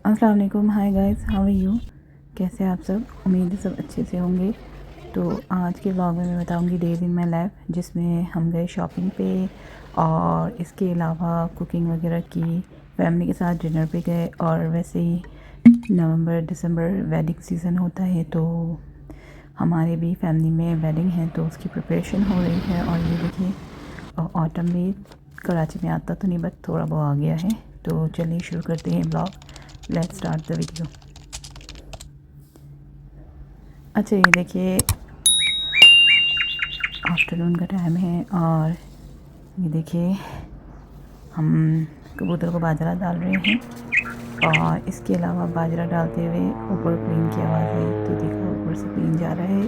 अस्सलाम वालेकुम। Hi guys, how are you? कैसे हैं आप सब? उम्मीद है सब अच्छे से होंगे। तो आज के व्लॉग में मैं बताऊंगी डे इन माई लाइफ, जिसमें हम गए शॉपिंग पे और इसके अलावा कुकिंग वगैरह की, फैमिली के साथ डिनर पे गए। और वैसे ही नवंबर दिसंबर वेडिंग सीज़न होता है, तो हमारे भी फैमिली में वेडिंग है, तो उसकी प्रिपरेशन हो रही है। और ये देखिए, ऑटम भी कराची में आता तो नहीं, बट थोड़ा बहुत आ गया है। तो चलिए शुरू करते हैं blog. Let's start the video. अच्छा, ये देखिए आफ्टरनून का टाइम है और ये देखिए हम कबूतर को बाजरा डाल रहे हैं। और इसके अलावा बाजरा डालते हुए ऊपर प्लेन की आवाज़ है, तो देखो ऊपर से प्लेन जा रहा है।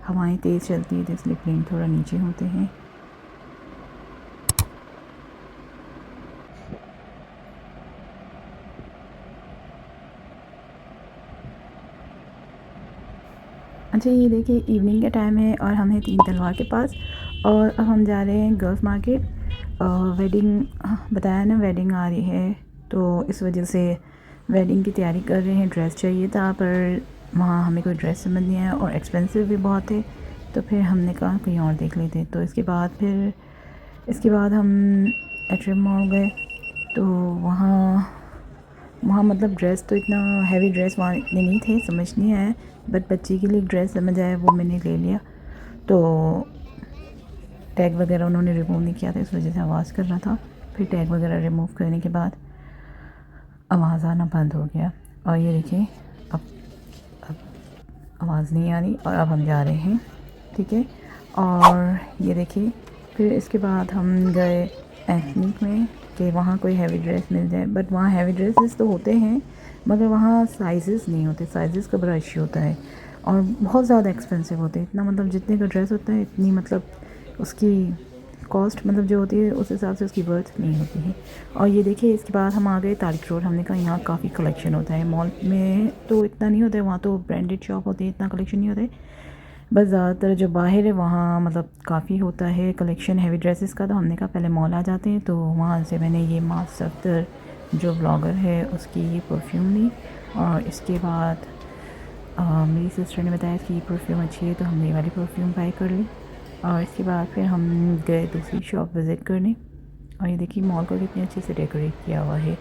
हवाएं तेज़ चलती है, तो इसलिए प्लेन थोड़ा नीचे होते हैं। अच्छा, ये देखिए इवनिंग का टाइम है और हम हैं तीन तलवार के पास। और अब हम जा रहे हैं गर्ल्स मार्केट। वेडिंग, बताया ना, वेडिंग आ रही है, तो इस वजह से वेडिंग की तैयारी कर रहे हैं। ड्रेस चाहिए था, पर वहाँ हमें कोई ड्रेस समझ नहीं आया और एक्सपेंसिव भी बहुत है। तो फिर हमने कहा कहीं और देख लेते। तो इसके बाद हम एट्रियम मॉल गए। तो वहाँ वहाँ मतलब ड्रेस तो इतना हैवी ड्रेस वहाँ इतने नहीं थे, समझ नहीं आया। बट बच्ची के लिए ड्रेस समझ आया, वो मैंने ले लिया। तो टैग वगैरह उन्होंने रिमूव नहीं किया था, इस वजह से आवाज़ कर रहा था। फिर टैग वगैरह रिमूव करने के बाद आवाज़ आना बंद हो गया। और ये देखिए अब आवाज़ नहीं आ रही और अब हम जा रहे हैं, ठीक है। और ये देखिए फिर इसके बाद हम गए एथनिक में कि वहाँ कोई हैवी ड्रेस मिल जाए। बट वहाँ हैवी ड्रेसेस तो होते हैं, मगर वहाँ साइज़ेस नहीं होते। साइज़ेस का बड़ा इश्यू होता है और बहुत ज़्यादा एक्सपेंसिव होते हैं। इतना मतलब जितने का ड्रेस होता है, इतनी मतलब उसकी कॉस्ट मतलब जो होती है उस हिसाब से उसकी वर्थ नहीं होती है। और ये देखिए इसके बाद हम आ गए तारिक रोड। हमने कहा यहाँ काफ़ी कलेक्शन होता है। मॉल में तो इतना नहीं होता है, वहाँ तो ब्रांडेड शॉप होती है, इतना कलेक्शन नहीं होता है। बस ज़्यादातर जो बाहर है वहाँ मतलब काफ़ी होता है कलेक्शन हैवी ड्रेसेस का। तो हमने कहा पहले मॉल आ जाते हैं। तो वहाँ से मैंने ये मास सफ्तर जो ब्लॉगर है उसकी ये परफ्यूम ली। और इसके बाद मेरी सिस्टर ने बताया कि ये परफ्यूम अच्छी है, तो हमने ये वाली परफ्यूम बाई कर ली। और इसके बाद फिर हम गए दूसरी शॉप विज़िट करने। और ये देखिए मॉल को कितने अच्छे से डेकोरेट किया हुआ है।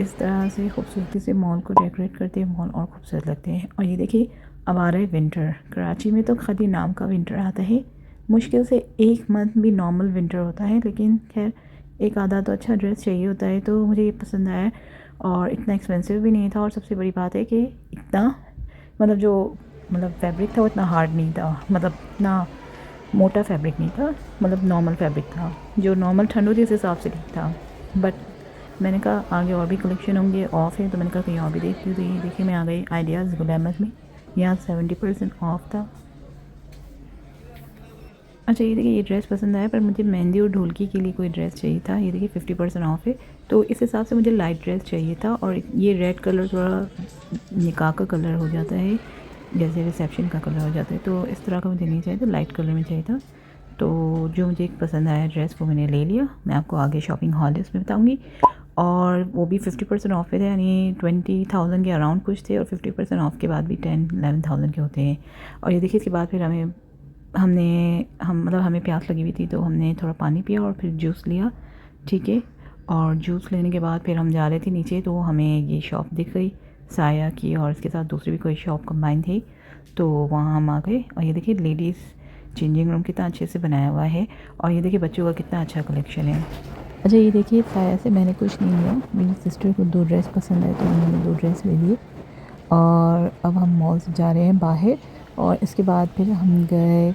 इस तरह से खूबसूरती से मॉल को डेकोरेट करते हैं, मॉल और खूबसूरत लगते हैं। और ये देखिए अब आ रहा है विंटर। कराची में तो खाली नाम का विंटर आता है, मुश्किल से एक मंथ भी नॉर्मल विंटर होता है। लेकिन खैर एक आधा तो अच्छा ड्रेस चाहिए होता है, तो मुझे ये पसंद आया। और इतना एक्सपेंसिव भी नहीं था। और सबसे बड़ी बात है कि इतना मतलब जो मतलब फैब्रिक था वो इतना हार्ड नहीं था, मतलब इतना मोटा फैब्रिक नहीं था, मतलब नॉर्मल फैब्रिक था, जो नॉर्मल ठंड होती है उस हिसाब से ठीक था। बट मैंने कहा आगे और भी कलेक्शन होंगे, ऑफ़ है, तो मैंने कहा कहीं और भी देखती हूँ। तो ये देखिए मैं आ गई आइडियाज़ गुल अहमद में, यहाँ 70% ऑफ था। अच्छा, ये देखिए ये ड्रेस पसंद आया, पर मुझे मेहंदी और ढोलकी के लिए कोई ड्रेस चाहिए था। ये देखिए 50% ऑफ है, तो इस हिसाब से मुझे लाइट ड्रेस चाहिए था। और ये रेड कलर थोड़ा निकाह का कलर हो जाता है, जैसे रिसेप्शन का कलर हो जाता है, तो इस तरह का मुझे नहीं चाहिए था, लाइट कलर में चाहिए था। तो जो मुझे एक पसंद आया ड्रेस वो मैंने ले लिया। मैं आपको आगे शॉपिंग हॉल इसमें बताऊँगी। और वो भी 50% ऑफ पे थे, यानी 20,000 के अराउंड कुछ थे। और 50% ऑफ के बाद भी 10-11,000 के होते हैं। और ये देखिए इसके बाद फिर हमें प्यास लगी हुई थी, तो हमने थोड़ा पानी पिया और फिर जूस लिया, ठीक है। और जूस लेने के बाद फिर हम जा रहे थे नीचे, तो हमें ये शॉप दिख गई साया की, और इसके साथ दूसरी भी कोई शॉप कंबाइन थी, तो वहाँ हम आ गए। और ये देखिए लेडीज़ चेंजिंग रूम कितना अच्छे से बनाया हुआ है। और ये देखिए बच्चों का कितना अच्छा कलेक्शन है। अच्छा, ये देखिए साया से मैंने कुछ नहीं लिया, मेरी सिस्टर को 2 ड्रेस पसंद है, तो उन्होंने 2 ड्रेस ले लिए। और अब हम मॉल से जा रहे हैं बाहर। और इसके बाद फिर हम गए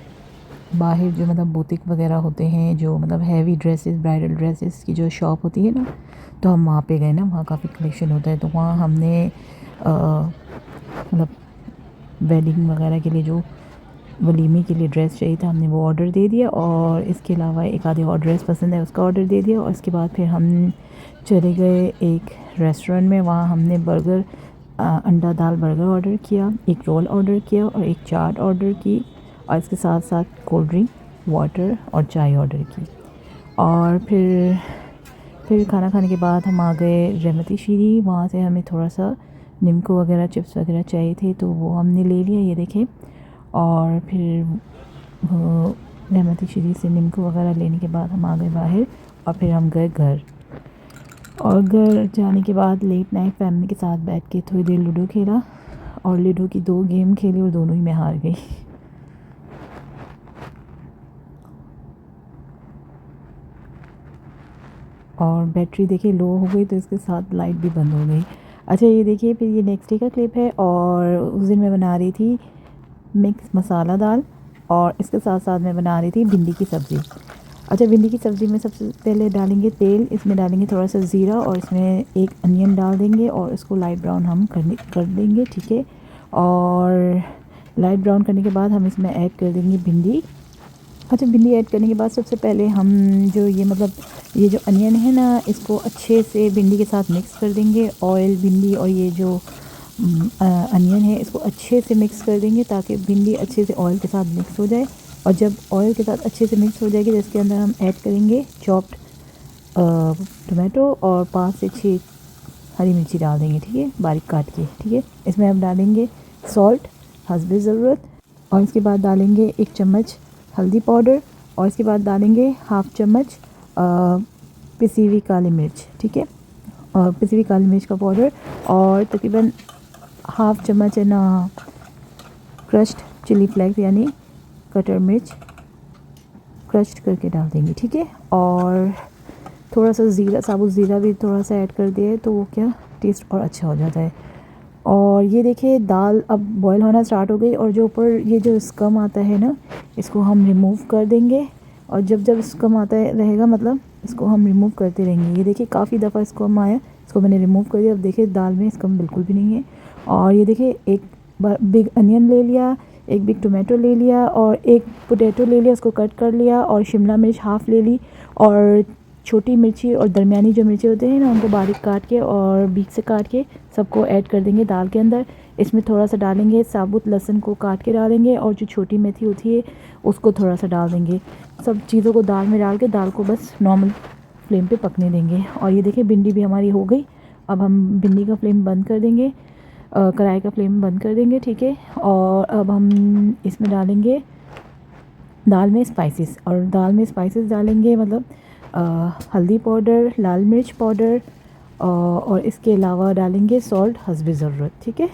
बाहर, जो मतलब बुटीक वगैरह होते हैं, जो मतलब हैवी ड्रेसेस, ब्राइडल ड्रेसेस की जो शॉप होती है ना, तो हम वहाँ पे गए ना, वहाँ काफ़ी कलेक्शन होता है। तो वहाँ हमने मतलब वेडिंग वगैरह के लिए जो वलीमे के लिए ड्रेस चाहिए था, हमने वो ऑर्डर दे दिया। और इसके अलावा एक आधे और ड्रेस पसंद है, उसका ऑर्डर दे दिया। और इसके बाद फिर हम चले गए एक रेस्टोरेंट में, वहाँ हमने बर्गर, अंडा दाल बर्गर ऑर्डर किया, एक रोल ऑर्डर किया और एक चाट ऑर्डर की। और इसके साथ साथ कोल्ड ड्रिंक, वाटर और चाय ऑर्डर की। और फिर फिर खाना खाने के बाद हम आ गए रहमती शीरी। वहाँ से हमें थोड़ा सा निम्को वगैरह चिप्स वगैरह चाहिए थे तो वो हमने ले लिया, ये देखें। और फिर रहमती शीरी से निम्को वगैरह लेने के बाद हम आ गए बाहर और फिर हम गए घर। और घर जाने के बाद लेट नाइट फैमिली के साथ बैठ के थोड़ी देर लूडो खेला और लूडो की 2 गेम खेली और दोनों ही मैं हार गई। और बैटरी देखिए लो हो गई तो इसके साथ लाइट भी बंद हो गई। अच्छा ये देखिए, फिर ये नेक्स्ट डे का क्लिप है और उस दिन मैं बना रही थी मिक्स मसाला दाल और इसके साथ साथ मैं बना रही थी भिंडी की सब्ज़ी। अच्छा भिंडी की सब्ज़ी में सबसे पहले डालेंगे तेल, इसमें डालेंगे थोड़ा सा ज़ीरा और इसमें एक अनियन डाल देंगे और इसको लाइट ब्राउन हम कर देंगे, ठीक है। और लाइट ब्राउन करने के बाद हम इसमें ऐड कर देंगे भिंडी। अच्छा भिंडी ऐड करने के बाद सबसे पहले हम जो ये जो अनियन है ना, इसको अच्छे से भिंडी के साथ मिक्स कर देंगे। ऑयल, भिंडी और ये जो अनियन है इसको अच्छे से मिक्स कर देंगे ताकि भिंडी अच्छे से ऑयल के साथ मिक्स हो जाए। और जब ऑयल के साथ अच्छे से मिक्स हो जाएगी तो इसके अंदर हम ऐड करेंगे चॉप्ड टोमेटो और 5 से 6 हरी मिर्ची डाल देंगे, ठीक है, बारीक काट के, ठीक है। इसमें हम डालेंगे सॉल्ट हस्बे ज़रूरत और इसके बाद डालेंगे 1 चम्मच हल्दी पाउडर और इसके बाद डालेंगे हाफ़ चम्मच पिसी हुई काली मिर्च, ठीक है, और पिसी हुई काली मिर्च का पाउडर और तकरीबन हाफ़ चम्मच है ना क्रश्ड चिली फ्लेक्स यानी कटर मिर्च क्रश्ड करके डाल देंगे, ठीक है। और थोड़ा सा ज़ीरा, साबुत ज़ीरा भी थोड़ा सा ऐड कर दिए तो वो क्या टेस्ट और अच्छा हो जाता है। और ये देखिए दाल अब बॉईल होना स्टार्ट हो गई और जो ऊपर ये जो स्कम आता है ना, इसको हम रिमूव कर देंगे। और जब स्कम आता है रहेगा मतलब इसको हम रिमूव करते रहेंगे। ये देखिए काफ़ी दफ़ा स्कम आया, इसको मैंने रिमूव कर दिया। अब देखिए दाल में स्कम बिल्कुल भी नहीं है। और ये देखिए एक बिग अनियन ले लिया, एक बिग टोमेटो ले लिया और एक पोटैटो ले लिया, उसको कट कर लिया और शिमला मिर्च हाफ़ ले ली और छोटी मिर्ची और दरमियानी जो मिर्ची होते हैं ना उनको बारीक काट के और बीच से काट के सबको ऐड कर देंगे दाल के अंदर। इसमें थोड़ा सा डालेंगे साबुत लहसुन को काट के डालेंगे और जो छोटी मेथी होती है उसको थोड़ा सा डाल देंगे। सब चीज़ों को दाल में डाल के दाल को बस नॉर्मल फ्लेम पे पकने देंगे। और ये देखिए भिंडी भी हमारी हो गई। अब हम भिंडी का फ्लेम बंद कर देंगे, कढ़ाई का फ्लेम बंद कर देंगे, ठीक है। और अब हम इसमें डालेंगे दाल में स्पाइसेस और दाल में स्पाइसेस डालेंगे मतलब हल्दी पाउडर, लाल मिर्च पाउडर और इसके अलावा डालेंगे सॉल्ट हस्बे ज़रूरत, ठीक है।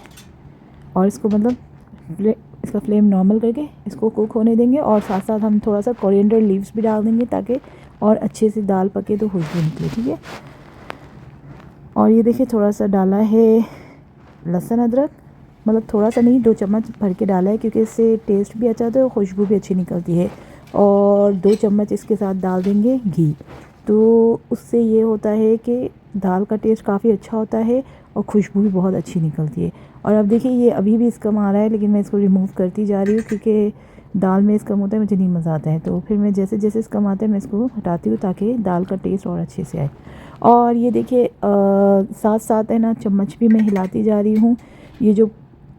और इसको मतलब इसका फ्लेम नॉर्मल करके इसको कुक होने देंगे और साथ साथ हम थोड़ा सा कोरिएंडर लीव्स भी डाल देंगे ताकि और अच्छे से दाल पके तो खुशबू निकले, ठीक है। और ये देखिए थोड़ा सा डाला है लहसुन अदरक, मतलब थोड़ा सा नहीं 2 चम्मच भर के डाला है क्योंकि इससे टेस्ट भी अच्छा आता है और खुशबू भी अच्छी निकलती है। और 2 चम्मच इसके साथ डाल देंगे घी, तो उससे ये होता है कि दाल का टेस्ट काफ़ी अच्छा होता है और खुशबू भी बहुत अच्छी निकलती है। और अब देखिए ये अभी भी इसकम आ रहा है लेकिन मैं इसको रिमूव करती जा रही हूँ क्योंकि दाल में इसकम होता है मुझे नहीं मज़ा आता है। तो फिर मैं जैसे जैसे इसकम आता है मैं इसको हटाती हूँ ताकि दाल का टेस्ट और अच्छे से आए। और ये देखिए साथ साथ है ना चम्मच भी मैं हिलाती जा रही हूँ। ये जो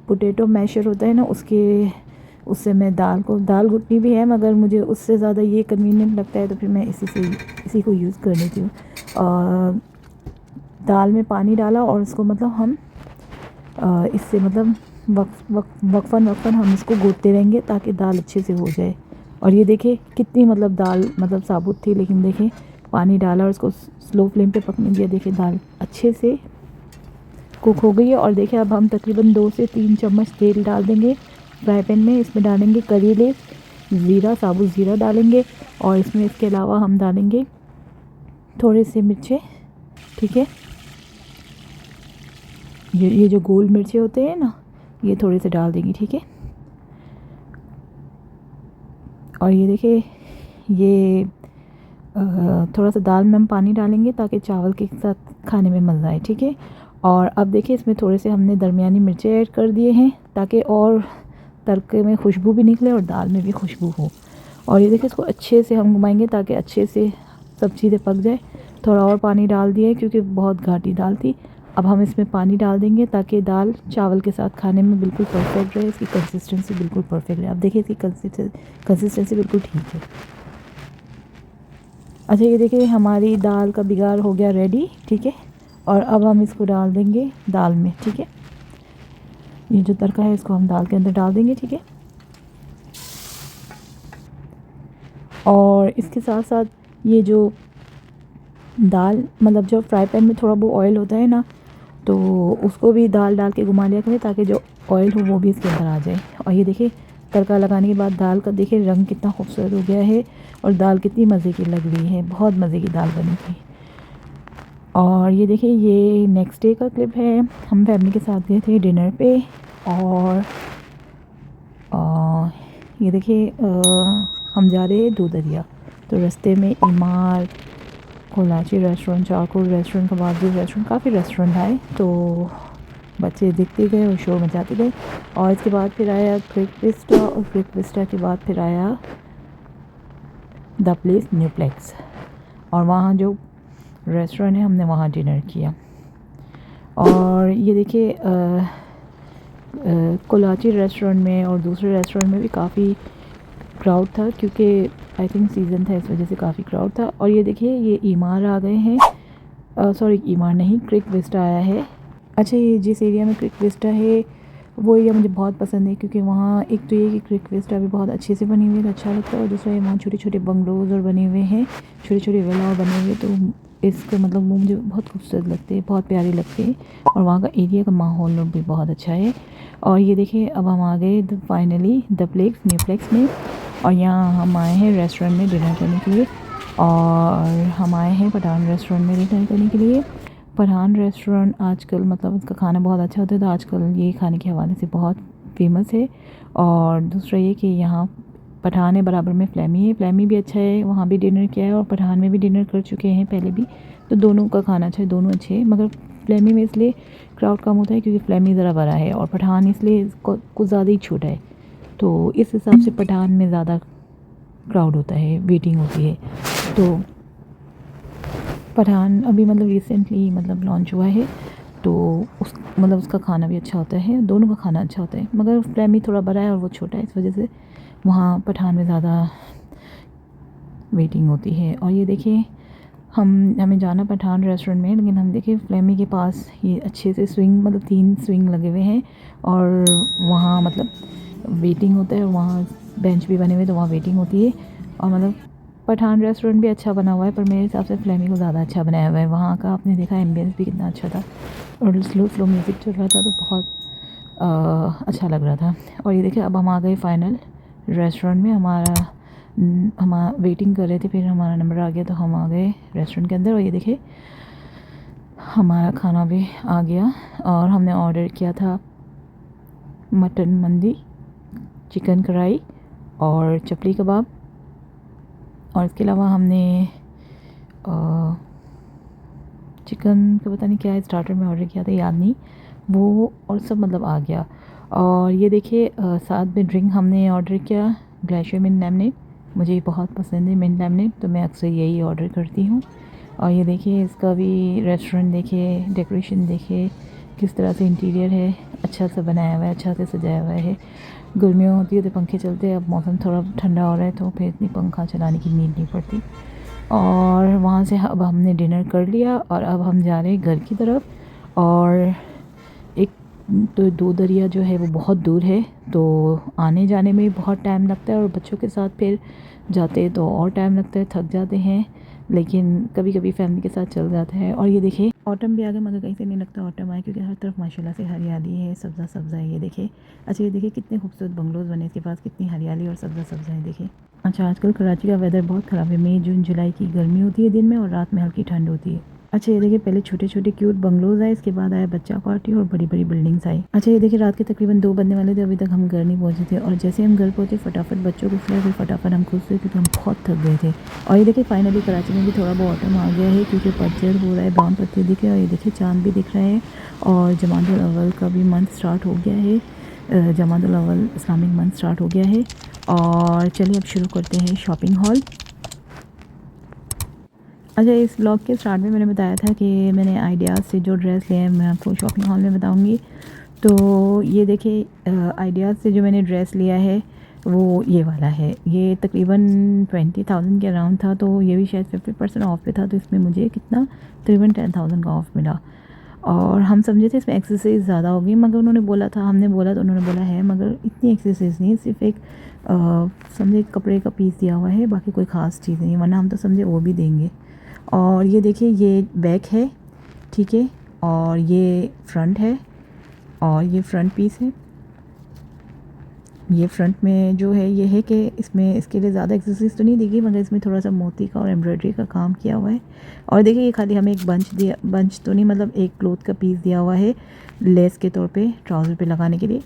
पोटैटो मैशर होता है ना उससे मैं दाल घुटनी भी है मगर मुझे उससे ज़्यादा ये कन्वीनियंट लगता है तो फिर मैं इसी को यूज़ कर लेती हूँ। दाल में पानी डाला और इसको मतलब हम इससे मतलब वक्फन हम इसको घोटते रहेंगे ताकि दाल अच्छे से हो जाए। और ये देखिए कितनी मतलब दाल मतलब साबुत थी लेकिन देखिए पानी डाला और इसको स्लो फ्लेम पे पकने दिया, देखिए दाल अच्छे से कुक हो गई है। और देखिए अब हम तकरीबन 2 से 3 चम्मच तेल डाल देंगे फ्राई पैन में। इसमें डालेंगे करी लीव्स, ज़ीरा, साबुत ज़ीरा डालेंगे और इसमें इसके अलावा हम डालेंगे थोड़े से मिर्चे, ठीक है। ये जो गोल मिर्चे होते हैं ना ये थोड़े से डाल देंगे, ठीक है। और ये देखिए ये थोड़ा सा दाल में हम पानी डालेंगे ताकि चावल के साथ खाने में मज़ा आए, ठीक है। और अब देखिए इसमें थोड़े से हमने दरमियानी मिर्चें ऐड कर दिए हैं ताकि और तड़के में खुशबू भी निकले और दाल में भी खुशबू हो। और ये देखिए इसको अच्छे से हम घुमाएंगे ताकि अच्छे से सब चीज़ें पक जाए। थोड़ा और पानी डाल दिया क्योंकि बहुत घाटी दाल थी। अब हम इसमें पानी डाल देंगे ताकि दाल चावल के साथ खाने में बिल्कुल परफेक्ट रहे, इसकी कंसिस्टेंसी बिल्कुल परफेक्ट रहे। अब देखिए इसकी कंसिस्टेंसी बिल्कुल ठीक है। अच्छा ये देखिए हमारी दाल का बिगाड़ हो गया रेडी, ठीक है। और अब हम इसको डाल देंगे दाल में, ठीक है। ये जो तड़का है इसको हम दाल के अंदर डाल देंगे, ठीक है। और इसके साथ साथ ये जो दाल मतलब जो फ्राई पैन में थोड़ा वो ऑयल होता है ना, तो उसको भी दाल डाल के घुमा लिया करें ताकि जो ऑयल हो वो भी इसके अंदर आ जाए। और ये देखिए तड़का लगाने के बाद दाल का देखिए रंग कितना खूबसूरत हो गया है और दाल कितनी मज़े की लग रही है, बहुत मज़े की दाल बनी थी। और ये देखिए ये नेक्स्ट डे का क्लिप है, हम फैमिली के साथ गए थे डिनर पे। और ये देखिए हम जा रहे हैं दूध दरिया, तो रास्ते में इमार, कोलाची रेस्टोरेंट, चारकोल रेस्टोरेंट, कबाबी रेस्टोरेंट, काफ़ी रेस्टोरेंट आए, तो बच्चे देखते गए और शोर मचाते गए। और इसके बाद फिर आया क्रिक विस्टा, और क्रिक विस्टा के बाद फिर आया द प्लेस न्यू प्लेक्स, और वहाँ जो रेस्टोरेंट है हमने वहाँ डिनर किया। और ये देखिए कोलाची रेस्टोरेंट में और दूसरे रेस्टोरेंट में भी काफ़ी क्राउड था, क्योंकि आई थिंक सीज़न था इस वजह से काफ़ी क्राउड था। और ये देखिए ये ईमार आ गए हैं, सॉरी ईमार नहीं, क्रिक विस्टा आया है। अच्छा ये जिस एरिया में क्रिक विस्टा है वो एरिया मुझे बहुत पसंद है, क्योंकि वहाँ एक तो ये कि क्रिक विस्टा भी बहुत अच्छे से बनी हुई है तो अच्छा लगता है, और दूसरा ये वहाँ छोटे छोटे बंगलोज और बने हुए हैं, छोटे छोटे विला और बने हुए, तो इसका मतलब वो मुझे बहुत खूबसूरत लगते हैं, बहुत प्यारे लगते हैं। और वहाँ का एरिया का माहौल भी बहुत अच्छा है। और ये देखिए अब हम आ गए finally the plex new plex में, और यहाँ हम आए हैं रेस्टोरेंट में डिनर करने के लिए। और हम आए हैं पठान रेस्टोरेंट में डिनर करने के लिए। पठान रेस्टोरेंट आजकल मतलब इसका खाना बहुत अच्छा होता है, तो आजकल ये खाने के हवाले से बहुत फेमस है। और दूसरा ये कि यहाँ पठान है बराबर में फ्लैमी है, फ्लैमी भी अच्छा है, वहाँ भी डिनर किया है और पठान में भी डिनर कर चुके हैं पहले भी, तो दोनों का खाना अच्छा है, दोनों अच्छे हैं। मगर फ्लैमी में इसलिए क्राउड कम होता है क्योंकि फ्लैमी ज़रा बड़ा है, और पठान इसलिए कुछ ज़्यादा ही छोटा है, तो इस हिसाब से पठान में ज़्यादा क्राउड होता है, वेटिंग होती है। तो पठान अभी मतलब रिसेंटली मतलब लॉन्च हुआ है, तो उस मतलब उसका खाना भी अच्छा होता है, दोनों का खाना अच्छा होता है। मगर फ्लैमी थोड़ा बड़ा है और वो छोटा है, इस वजह से वहाँ पठान में ज़्यादा वेटिंग होती है। और ये देखिए हमें जाना पठान रेस्टोरेंट में, लेकिन हम देखिए फ्लैमी के पास ये अच्छे से स्विंग मतलब 3 स्विंग लगे हुए हैं, और वहाँ मतलब वेटिंग होता है, और वहाँ बेंच भी बने हुए तो वहाँ वेटिंग होती है। और मतलब पठान रेस्टोरेंट भी अच्छा बना हुआ है, पर मेरे हिसाब से फ्लैमी को ज़्यादा अच्छा बनाया हुआ है। वहाँ का आपने देखा एम्बियंस भी कितना अच्छा था, और स्लो स्लो म्यूज़िक चल रहा था, तो बहुत अच्छा लग रहा था। और ये देखिए अब हम आ गए फाइनल रेस्टोरेंट में, हम वेटिंग कर रहे थे, फिर हमारा नंबर आ गया तो हम आ गए रेस्टोरेंट के अंदर। और ये देखिए हमारा खाना भी आ गया, और हमने ऑर्डर किया था मटन मंदी, चिकन कढ़ाई और चपली कबाब, और इसके अलावा हमने चिकन का पता नहीं क्या स्टार्टर में ऑर्डर किया था, याद नहीं वो, और सब मतलब आ गया। और ये देखिए साथ में ड्रिंक हमने ऑर्डर किया ग्लेशियर मिंट लेमनेड, मुझे बहुत पसंद है मिंट लेमनेड, तो मैं अक्सर यही ऑर्डर करती हूँ। और ये देखिए इसका भी रेस्टोरेंट देखिए, डेकोरेशन देखिए किस तरह से इंटीरियर है, अच्छा सा बनाया हुआ है, अच्छा से सजाया हुआ है। गर्मियों होती है तो पंखे चलते हैं, अब मौसम थोड़ा ठंडा हो रहा है तो फिर इतनी पंखा चलाने की नीड नहीं पड़ती। और वहाँ से अब हमने डिनर कर लिया, और अब हम जा रहे हैं घर की तरफ। और एक तो दूध दरिया जो है वो बहुत दूर है, तो आने जाने में बहुत टाइम लगता है, और बच्चों के साथ फिर जाते हैं तो और टाइम लगता है, थक जाते हैं, लेकिन कभी कभी फैमिली के साथ चल जाते हैं। और ये देखिए ऑटम भी आ गया, मगर कहीं से नहीं लगता ऑटम आए, क्योंकि हर तरफ माशाल्लाह से हरियाली है, सब्ज़ा सब्ज़ा है। ये देखिए अच्छा, ये देखिए कितने खूबसूरत बंगलोज बने, इसके पास कितनी हरियाली और सब्ज़ा सब्ज़ा है, देखिए। अच्छा आजकल कराची का वेदर बहुत ख़राब है, मई जून जुलाई की गर्मी होती है दिन में, और रात में हल्की ठंड होती है। अच्छा ये देखिए पहले छोटे छोटे क्यूट बंगलोज आए, इसके बाद आया बच्चा पार्टी और बड़ी बड़ी बिल्डिंग्स आई। अच्छा ये देखिए रात के तकरीबन 2 बजने वाले थे, अभी तक हम घर नहीं पहुंचे थे, और जैसे हम घर पहुंचे फटाफट बच्चों को खिलाया, फिर फटाफट हम खुद से, क्योंकि हम बहुत थक गए थे। और ये देखिए फाइनली कराची में भी थोड़ा बहुत ऑटम आ गया है, क्योंकि पतझड़ हो रहा है, ब्राउन पत्ते दिख रहे हैं, और ये देखिए चाँद भी दिख रहे हैं, और जमातुल अव्वल का भी मंथ स्टार्ट हो गया है, जमातुल अव्वल इस्लामिक मंथ स्टार्ट हो गया है। और चलिए अब शुरू करते हैं शॉपिंग हॉल। अच्छा इस ब्लॉग के स्टार्ट में मैंने बताया था कि मैंने आइडियाज़ से जो ड्रेस लिए हैं मैं आपको शॉपिंग हॉल में बताऊंगी। तो ये देखिए आइडियाज़ से जो मैंने ड्रेस लिया है, वो ये वाला है। ये तकरीबन 20,000 के अराउंड था, तो ये भी शायद 50% ऑफ पे था, तो इसमें मुझे कितना तकरीबन 10,000 का ऑफ मिला। और हम समझे थे इसमें एक्सेसरीज़ ज़्यादा होगी, मगर उन्होंने बोला था, हमने बोला तो उन्होंने बोला है मगर इतनी एक्सेसरीज़ नहीं, सिर्फ एक समझे कपड़े का पीस दिया हुआ है, बाकी कोई ख़ास चीज़ नहीं, वरना हम तो समझे वो भी देंगे। और ये देखिए ये बैक है, ठीक है, और ये फ्रंट है, और ये फ्रंट पीस है। ये फ्रंट में जो है ये है कि इसमें इसके लिए ज़्यादा एक्सेसरीज तो नहीं दी गई, मगर इसमें थोड़ा सा मोती का और एम्ब्रॉयडरी का काम किया हुआ है। और देखिए ये खाली हमें एक बंच तो नहीं, मतलब एक क्लोथ का पीस दिया हुआ है लेस के तौर पे ट्राउज़र पे लगाने के लिए।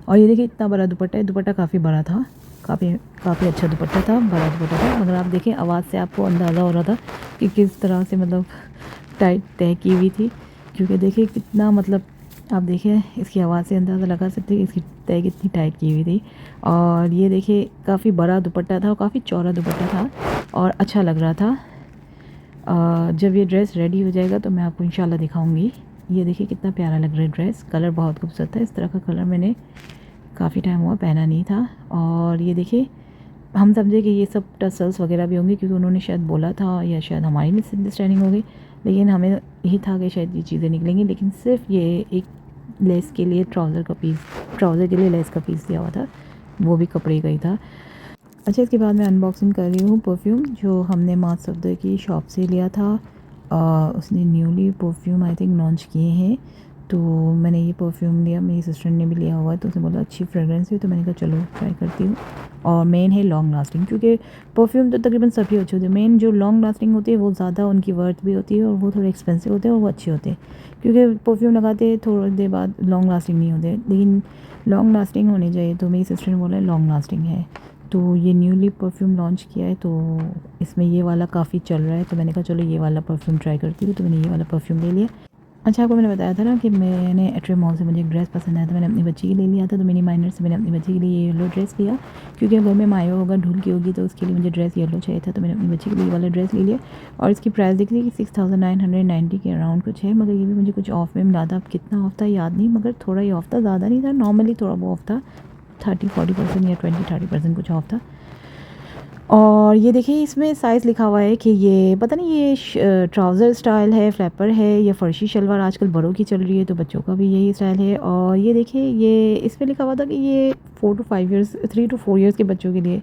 और ये देखिए इतना बड़ा दुपट्टा है, दुपट्टा काफ़ी बड़ा था, काफ़ी अच्छा दुपट्टा था, बड़ा दुपट्टा था। मगर आप देखें आवाज़ से आपको अंदाज़ा हो रहा था कि किस तरह से मतलब टाइट तय की हुई थी, क्योंकि देखिए कितना मतलब आप देखिए इसकी आवाज़ से अंदाज़ा लगा सकते हैं इसकी तय कितनी टाइट की हुई थी। और ये देखिए काफ़ी बड़ा दुपट्टा था और काफ़ी चौड़ा दुपट्टा था और अच्छा लग रहा था। जब ये ड्रेस रेडी हो जाएगा तो मैं आपको इंशाल्लाह दिखाऊंगी। ये देखिए कितना प्यारा लग रहा है ड्रेस, कलर बहुत खूबसूरत है। इस तरह का कलर मैंने काफ़ी टाइम हुआ पहना नहीं था। और ये देखिए हम समझे कि ये सब टसल्स वगैरह भी होंगे, क्योंकि उन्होंने शायद बोला था या शायद हमारी मिसअंडरस्टैंडिंग हो गई, लेकिन हमें यही था कि शायद ये चीज़ें निकलेंगी। लेकिन सिर्फ ये एक लेस के लिए ट्राउज़र के लिए लेस का पीस दिया हुआ था, वो भी कपड़े का ही था। अच्छा, इसके बाद मैं अनबॉक्सिंग कर रही हूँ परफ्यूम, जो हमने माँ सफदर की शॉप से लिया था। उसने newly perfume I think launch किए हैं, तो मैंने ये परफ्यूम लिया। मेरी सिस्टर ने भी लिया हुआ है, तो उसने बोला अच्छी फ्रेगरेंस है, तो मैंने कहा चलो ट्राई करती हूँ। और मेन है लॉन्ग लास्टिंग, क्योंकि परफ्यूम तो तकरीबन सभी अच्छे होते हैं, मेन जो लॉन्ग लास्टिंग होती है वो ज़्यादा उनकी वर्थ भी होती है, और वो थोड़े एक्सपेंसिव होते हैं और वो अच्छे होते हैं। क्योंकि परफ्यूम लगाते हैं थोड़ी देर बाद लॉन्ग लास्टिंग नहीं होते, लेकिन लॉन्ग लास्टिंग होनी चाहिए। तो मेरी सिस्टर ने बोला लॉन्ग लास्टिंग है, तो ये न्यूली परफ्यूम लॉन्च किया है, तो इसमें ये वाला काफ़ी चल रहा है, तो मैंने कहा चलो ये वाला परफ्यूम ट्राई करती हूँ, तो मैंने ये वाला परफ्यूम ले लिया। अच्छा, आपको मैंने बताया था ना कि मैंने एट्रे मॉल से मुझे एक ड्रेस पसंद आया था, मैंने अपनी बच्ची के लिए लिया था। तो मिनी माइनर से मैंने अपनी बच्ची के लिए ये येलो ड्रेस लिया, क्योंकि घर में मायो होगा ढूल की होगी, तो उसके लिए मुझे ड्रेस येलो चाहिए था, तो मैंने अपनी बच्ची के लिए ये वाला ड्रेस ले लिया। और इसकी प्राइस दिख रही है कि 6,990 के अराउंड कुछ है, मगर ये भी मुझे कुछ ऑफ में मिला था। अब कितना ऑफ था याद नहीं, मगर थोड़ा ही ऑफ था, ज़्यादा नहीं था, नॉर्मली थोड़ा बहुत ऑफ था, 30-40% या 20-30% कुछ ऑफ था। और ये देखिए इसमें साइज़ लिखा हुआ है कि ये पता नहीं ये ट्राउज़र स्टाइल है, फ्लैपर है, या फ़र्शी शलवार आजकल बड़ों की चल रही है, तो बच्चों का भी यही स्टाइल है। और ये देखिए ये इसमें लिखा हुआ था कि ये 3 to 4 ईयर्स के बच्चों के लिए,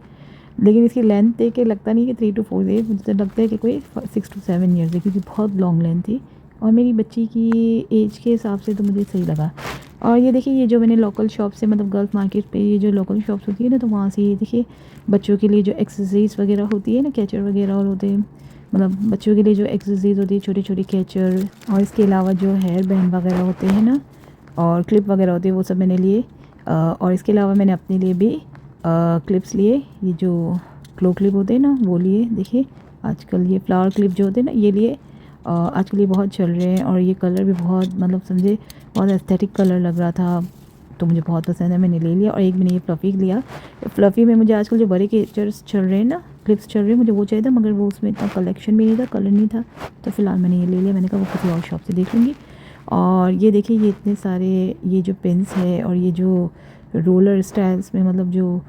लेकिन इसकी लेंथ देख के लगता नहीं कि 3 to 4 ईयर्स, मुझे लगता है कि कोई 6 to 7 ईयर्स है, क्योंकि बहुत लॉन्ग लेंथ थी और मेरी बच्ची की एज के हिसाब से तो मुझे सही लगा। और ये देखिए ये जो मैंने लोकल शॉप से, मतलब गर्ल्स मार्केट पे ये जो लोकल शॉप्स होती है ना, तो वहाँ से ये देखिए बच्चों के लिए जो एक्सेसरीज़ वगैरह होती है ना, कैचर वगैरह और होते हैं, मतलब बच्चों के लिए जो एक्सेसरीज़ होती है, छोटी छोटी कैचर, और इसके अलावा जो हेयर बैंड वगैरह होते हैं ना, और क्लिप वगैरह होती है, वो सब मैंने लिए। और इसके अलावा मैंने अपने लिए भी क्लिप्स लिए, ये जो क्लो क्लिप होते हैं ना वो लिए। देखिए आजकल ये फ्लावर क्लिप जो होते हैं ना ये लिए, आजकल ये बहुत चल रहे हैं, और ये कलर भी बहुत मतलब समझे बहुत एस्थेटिक कलर लग रहा था, तो मुझे बहुत पसंद है, मैंने ले लिया। और एक मैंने ये फ्लफ़ी लिया। फ्लफ़ी में मुझे आजकल जो बड़े कैचर्स चल रहे हैं ना, क्लिप्स चल रहे हैं, मुझे वो चाहिए था, मगर वो उसमें इतना कलेक्शन भी नहीं था, कलर नहीं था, तो फ़िलहाल मैंने ये ले लिया। मैंने कहा वो किसी और शॉप से देख लूँगी। और ये देखिए ये इतने सारे ये जो पिन्स है, और ये जो रोलर स्टाइल्स में मतलब जो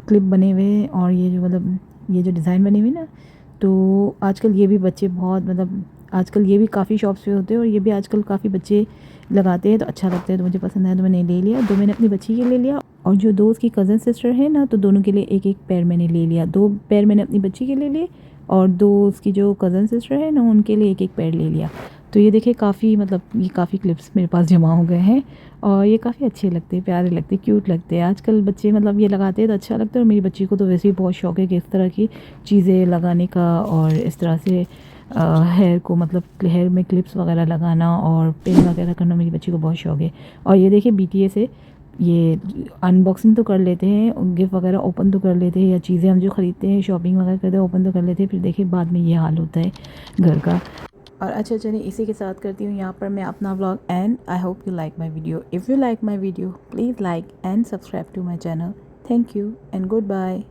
क्लिप बने हुए, और ये जो मतलब ये जो डिज़ाइन बने हुए ना, तो आजकल ये भी बच्चे बहुत मतलब आजकल ये भी काफ़ी शॉप्स पे होते हैं, और ये भी आजकल काफ़ी बच्चे लगाते हैं, तो अच्छा लगता है, तो मुझे पसंद आया, तो मैंने ले लिया। 2 मैंने अपनी बच्ची के लिए लिया, और जो 2 उसकी कज़न सिस्टर है ना, तो दोनों के लिए एक एक पेयर मैंने ले लिया। 2 पेयर मैंने अपनी बच्ची के लिए लिए, और 2 उसकी जो कज़न सिस्टर है ना उनके लिए एक एक पेयर ले लिया। तो ये देखिए काफ़ी मतलब ये काफ़ी क्लिप्स मेरे पास जमा हो गए हैं, और ये काफ़ी अच्छे लगते हैं, प्यारे लगते हैं, क्यूट लगते हैं। आजकल बच्चे मतलब ये लगाते हैं तो अच्छा लगता है, और मेरी बच्ची को तो वैसे ही बहुत शौक है कि इस तरह की चीज़ें लगाने का, और इस तरह से हेयर को मतलब हेयर में क्लिप्स वगैरह लगाना और पिन वगैरह करना, मेरी बच्ची को बहुत शौक है। और ये देखिए BTS से ये अनबॉक्सिंग तो कर लेते हैं, गिफ्ट वगैरह ओपन तो कर लेते हैं, या चीज़ें हम जो ख़रीदते हैं शॉपिंग वगैरह करते हैं ओपन तो कर लेते हैं, फिर देखिए बाद में ये हाल होता है घर का। और अच्छा चलिए इसी के साथ करती हूँ यहाँ पर मैं अपना vlog end. I hope you like my video. If you like my video please like and subscribe to my channel. Thank you and good bye.